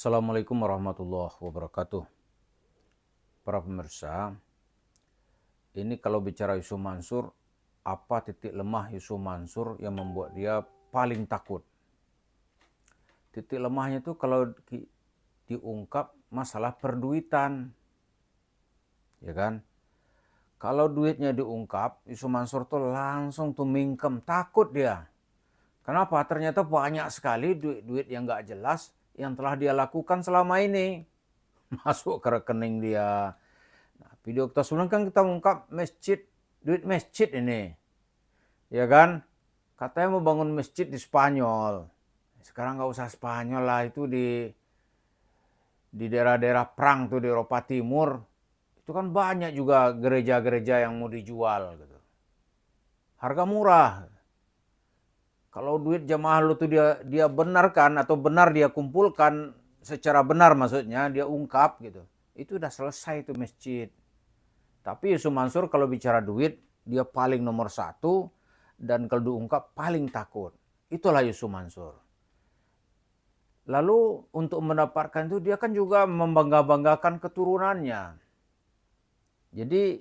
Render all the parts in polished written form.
Assalamualaikum warahmatullahi wabarakatuh. Para pemirsa, ini kalau bicara Yusuf Mansur, apa titik lemah Yusuf Mansur yang membuat dia paling takut? Titik lemahnya itu kalau diungkap masalah perduitan, ya kan? Kalau duitnya diungkap, Yusuf Mansur tuh langsung tuh mingkem, takut dia. Kenapa? Ternyata banyak sekali duit-duit yang gak jelas yang telah dia lakukan selama ini. Masuk ke rekening dia. Nah, video kita sebelum kan kita ungkap masjid, duit masjid ini. Ya kan? Katanya mau bangun masjid di Spanyol. Sekarang nggak usah Spanyol lah, itu di daerah-daerah perang tuh di Eropa Timur. Itu kan banyak juga gereja-gereja yang mau dijual gitu. Harga murah. Kalau duit jamaah lu tuh dia benarkan atau benar dia kumpulkan secara benar, maksudnya dia ungkap gitu. Itu udah selesai tuh masjid. Tapi Yusuf Mansur kalau bicara duit, dia paling nomor satu, dan kalau diungkap paling takut. Itulah Yusuf Mansur. Lalu untuk mendapatkan itu dia kan juga membangga-banggakan keturunannya. Jadi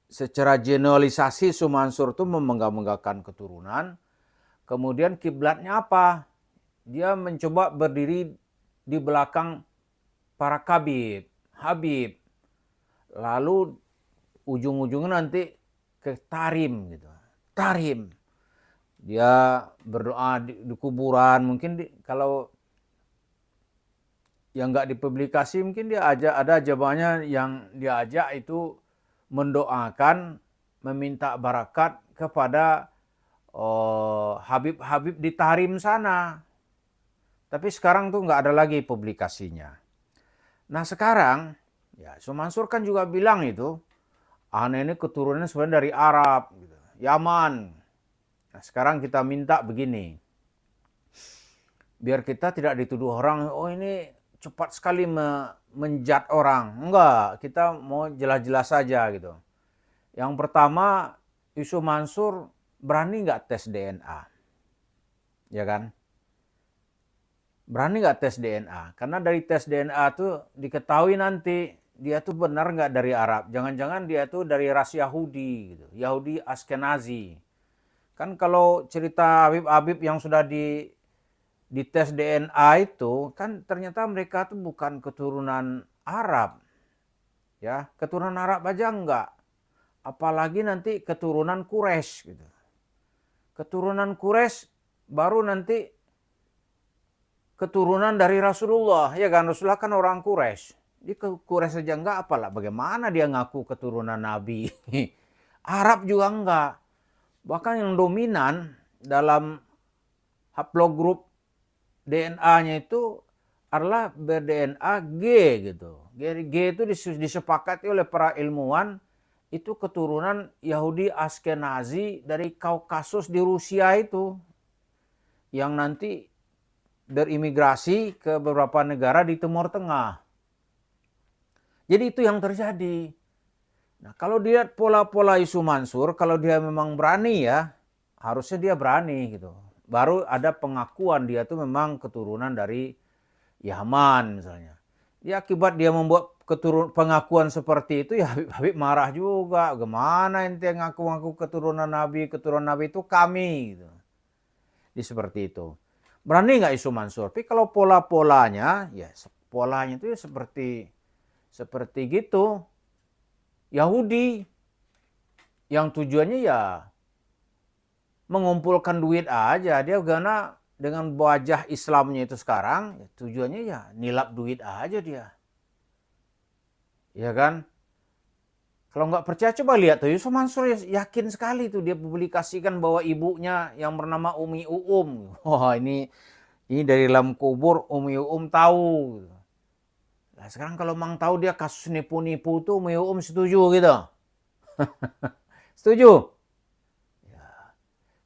secara generalisasi Yusuf Mansur itu membangga-banggakan keturunan. Kemudian kiblatnya apa? Dia mencoba berdiri di belakang para Habib. Lalu ujung-ujungnya nanti ke Tarim gitu. Tarim. Dia berdoa di kuburan, mungkin kalau yang nggak dipublikasi mungkin dia ada jawabannya yang dia ajak itu mendoakan, meminta barakat kepada Habib-Habib di Tarim sana. Tapi sekarang tuh nggak ada lagi publikasinya. Nah sekarang, ya Yusuf Mansur kan juga bilang itu, aneh ini keturunannya sebenarnya dari Arab, gitu, Yaman. Nah sekarang kita minta begini, biar kita tidak dituduh orang, oh ini cepat sekali menjat orang. Enggak, kita mau jelas-jelas saja gitu. Yang pertama, Yusuf Mansur berani nggak tes DNA? Ya kan? Berani nggak tes DNA? Karena dari tes DNA tuh diketahui nanti dia tuh benar nggak dari Arab. Jangan-jangan dia tuh dari ras Yahudi, gitu. Yahudi Askenazi. Kan kalau cerita Habib-Habib yang sudah di tes DNA itu, kan ternyata mereka tuh bukan keturunan Arab. Ya, keturunan Arab aja enggak. Apalagi nanti keturunan Quraisy gitu. Keturunan Quraisy baru nanti keturunan dari Rasulullah, ya kan? Rasulullah kan orang Quraisy. Di Quraisy saja enggak, apalah bagaimana dia ngaku keturunan Nabi. Arab juga enggak. Bahkan yang dominan dalam haplogrup DNA-nya itu adalah ber-DNA G gitu. G itu disepakati oleh para ilmuwan itu keturunan Yahudi Askenazi dari Kaukasus di Rusia itu, yang nanti berimigrasi ke beberapa negara di Timur Tengah. Jadi itu yang terjadi. Nah, kalau dilihat pola-pola Yusuf Mansur, kalau dia memang berani ya, harusnya dia berani gitu. Baru ada pengakuan dia tuh memang keturunan dari Yaman misalnya. Ya akibat dia membuat pengakuan seperti itu, ya Habib marah juga. Gimana ente ngaku-ngaku keturunan Nabi itu kami gitu. Jadi seperti itu. Berani nggak Yusuf Mansur? Tapi kalau pola-polanya, ya polanya itu ya seperti gitu. Yahudi yang tujuannya ya mengumpulkan duit aja. Dia karena dengan wajah Islamnya itu sekarang, ya tujuannya ya nilap duit aja dia. Ya kan? Kalau nggak percaya coba lihat tuh, Yusuf Mansur yakin sekali tuh dia publikasikan bahwa ibunya yang bernama Umi Uum. Wah ini dari dalam kubur Umi Uum tahu. Nah sekarang kalau Mang tahu dia kasus nipu-nipu tuh Umi Uum setuju gitu. Setuju? Ya.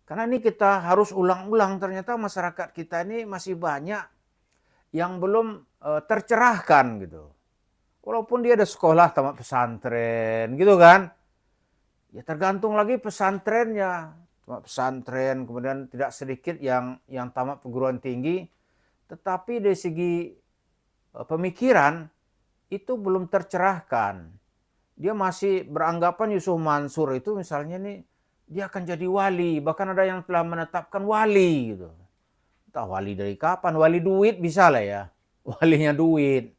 Karena ini kita harus ulang-ulang, ternyata masyarakat kita ini masih banyak yang belum tercerahkan gitu. Walaupun dia ada sekolah tamat pesantren gitu kan. Ya tergantung lagi pesantrennya. Tamat pesantren, kemudian tidak sedikit yang tamat perguruan tinggi. Tetapi dari segi pemikiran itu belum tercerahkan. Dia masih beranggapan Yusuf Mansur itu misalnya nih dia akan jadi wali, bahkan ada yang telah menetapkan wali gitu. Entah wali dari kapan, wali duit bisa lah ya, walinya duit.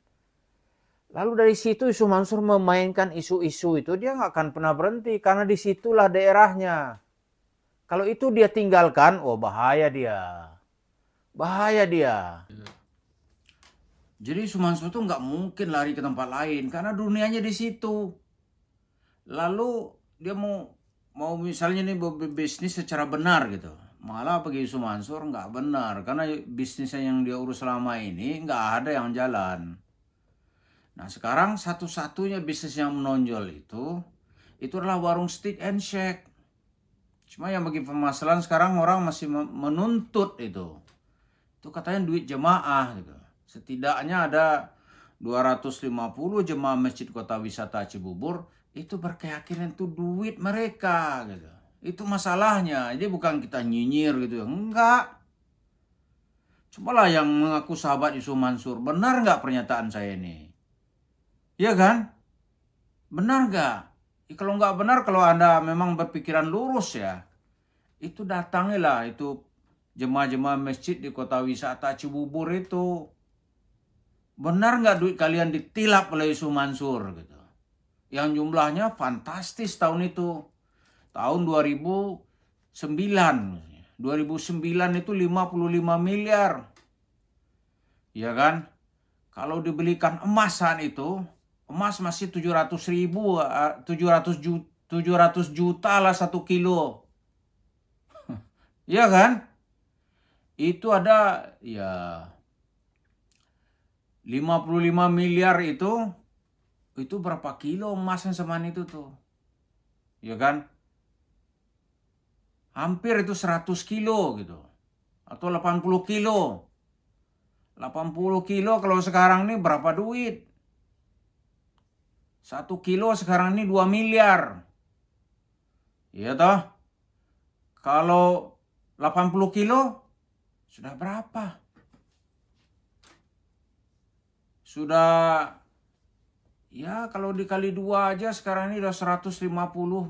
Lalu dari situ Yusuf Mansur memainkan isu-isu itu, dia nggak akan pernah berhenti karena disitulah daerahnya. Kalau itu dia tinggalkan, oh bahaya dia, bahaya dia. Jadi Yusuf Mansur tuh nggak mungkin lari ke tempat lain karena dunianya di situ. Lalu dia mau misalnya nih bisnis secara benar gitu. Malah bagi Yusuf Mansur nggak benar karena bisnisnya yang dia urus selama ini nggak ada yang jalan. Nah sekarang satu-satunya bisnis yang menonjol itu adalah warung steak and shake. Cuma yang bagi permasalahan sekarang orang masih menuntut itu. Itu katanya duit jemaah gitu. Setidaknya ada 250 jemaah Masjid Kota Wisata Cibubur itu berkeyakinan itu duit mereka gitu. Itu masalahnya. Jadi bukan kita nyinyir gitu. Enggak. Cobalah yang mengaku sahabat Yusuf Mansur. Benar nggak pernyataan saya ini? Iya kan? Benar nggak? Kalau nggak benar, kalau Anda memang berpikiran lurus ya, itu datangilah itu jemaah-jemaah masjid di Kota Wisata Cibubur itu. Benar nggak duit kalian ditilap oleh Yusuf Mansur gitu? Yang jumlahnya fantastis tahun itu. Tahun 2009. 2009 itu 55 miliar. Ya kan? Kalau dibelikan emas saat itu, emas masih 700 juta lah 1 kilo. Ya kan? Itu ada ya 55 miliar itu berapa kilo emas yang seman itu tuh. Ya kan? Hampir itu 100 kilo gitu. Atau 80 kilo. 80 kilo kalau sekarang ini berapa duit? 1 kilo sekarang ini 2 miliar. Iya toh? Kalau 80 kilo sudah berapa? Sudah ya kalau dikali 2 aja sekarang ini udah 150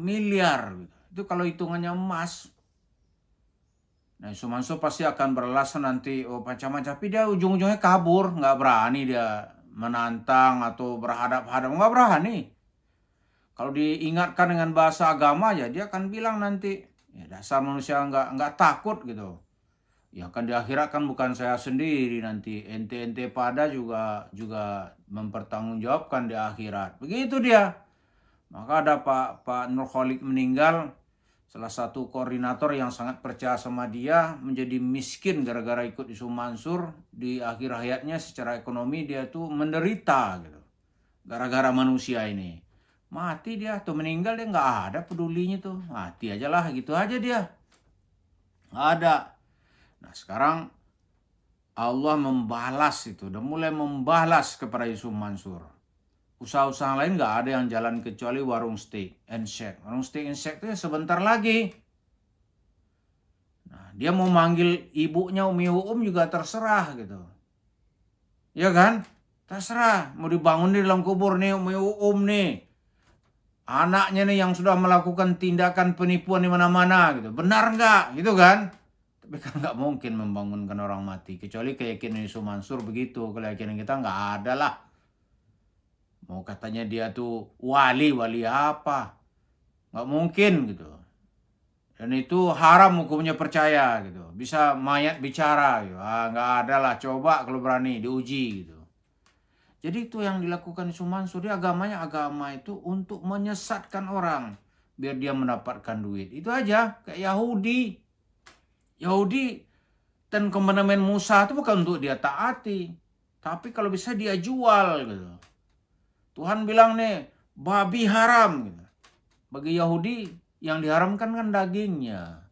miliar. Itu kalau hitungannya emas. Nah Yusuf Mansur pasti akan beralasan nanti oh macam-macam. Tapi dia ujung-ujungnya kabur. Nggak berani dia menantang atau berhadap-hadap. Nggak berani. Kalau diingatkan dengan bahasa agama ya dia akan bilang nanti. Ya dasar manusia nggak takut gitu. Ya kan di akhirat kan bukan saya sendiri nanti. Ente-ente pada juga mempertanggungjawabkan di akhirat. Begitu dia. Maka ada Pak Nur Khalid meninggal. Salah satu koordinator yang sangat percaya sama dia menjadi miskin gara-gara ikut Yusuf Mansur. Di akhir hayatnya secara ekonomi dia tuh menderita gitu. Gara-gara manusia ini. Mati dia atau meninggal dia nggak ada pedulinya tuh. Mati aja lah gitu aja dia. Nggak ada. Nah sekarang Allah membalas itu. Udah mulai membalas kepada Yusuf Mansur. Usaha-usaha lain nggak ada yang jalan kecuali warung steak and shake. Warung steak and shake itu sebentar lagi. Nah, dia mau manggil ibunya Umi juga terserah gitu. Ya kan? Terserah. Mau dibangun di dalam kubur nih Umi nih. Anaknya nih yang sudah melakukan tindakan penipuan di mana-mana gitu. Benar nggak? Gitu kan? Tapi kan nggak mungkin membangunkan orang mati. Kecuali keyakinan Yusuf Mansur begitu. Keyakinan kita nggak ada lah. Mau katanya dia tuh wali apa? Nggak mungkin gitu. Dan itu haram hukumnya percaya gitu. Bisa mayat bicara gitu. Nggak ada lah. Coba kalau berani diuji gitu. Jadi itu yang dilakukan Yusuf Mansur. Dia agamanya agama itu untuk menyesatkan orang. Biar dia mendapatkan duit. Itu aja. Kayak Yahudi. Dan komandan Musa itu bukan untuk dia taati. Tapi kalau bisa dia jual gitu. Tuhan bilang nih, babi haram. Gitu. Bagi Yahudi, yang diharamkan kan dagingnya.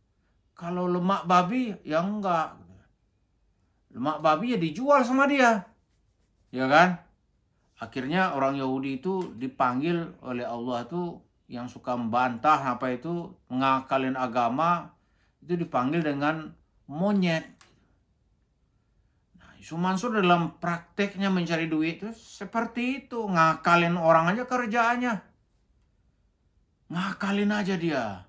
Kalau lemak babi, ya enggak. Lemak babi ya dijual sama dia. Ya kan? Akhirnya orang Yahudi itu dipanggil oleh Allah itu yang suka membantah apa itu, mengakalin agama, itu dipanggil dengan monyet. Nah, Yusuf Mansur dalam prakteknya mencari duit itu seperti itu. Ngakalin orang aja kerjaannya. Ngakalin aja dia.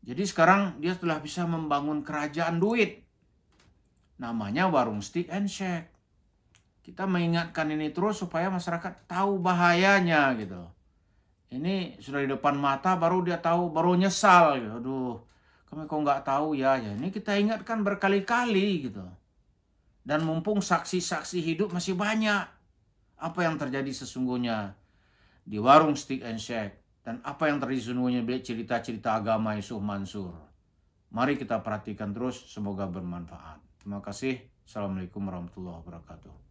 Jadi sekarang dia telah bisa membangun kerajaan duit. Namanya warung stick and shake. Kita mengingatkan ini terus supaya masyarakat tahu bahayanya gitu. Ini sudah di depan mata baru dia tahu, baru nyesal gitu. Aduh, kami kok nggak tahu ya. Ini kita ingatkan berkali-kali gitu. Dan mumpung saksi-saksi hidup masih banyak. Apa yang terjadi sesungguhnya di warung stick and shake. Dan apa yang terjadi sesungguhnya dari cerita-cerita agama Yusuf Mansur. Mari kita perhatikan terus, semoga bermanfaat. Terima kasih. Assalamualaikum warahmatullahi wabarakatuh.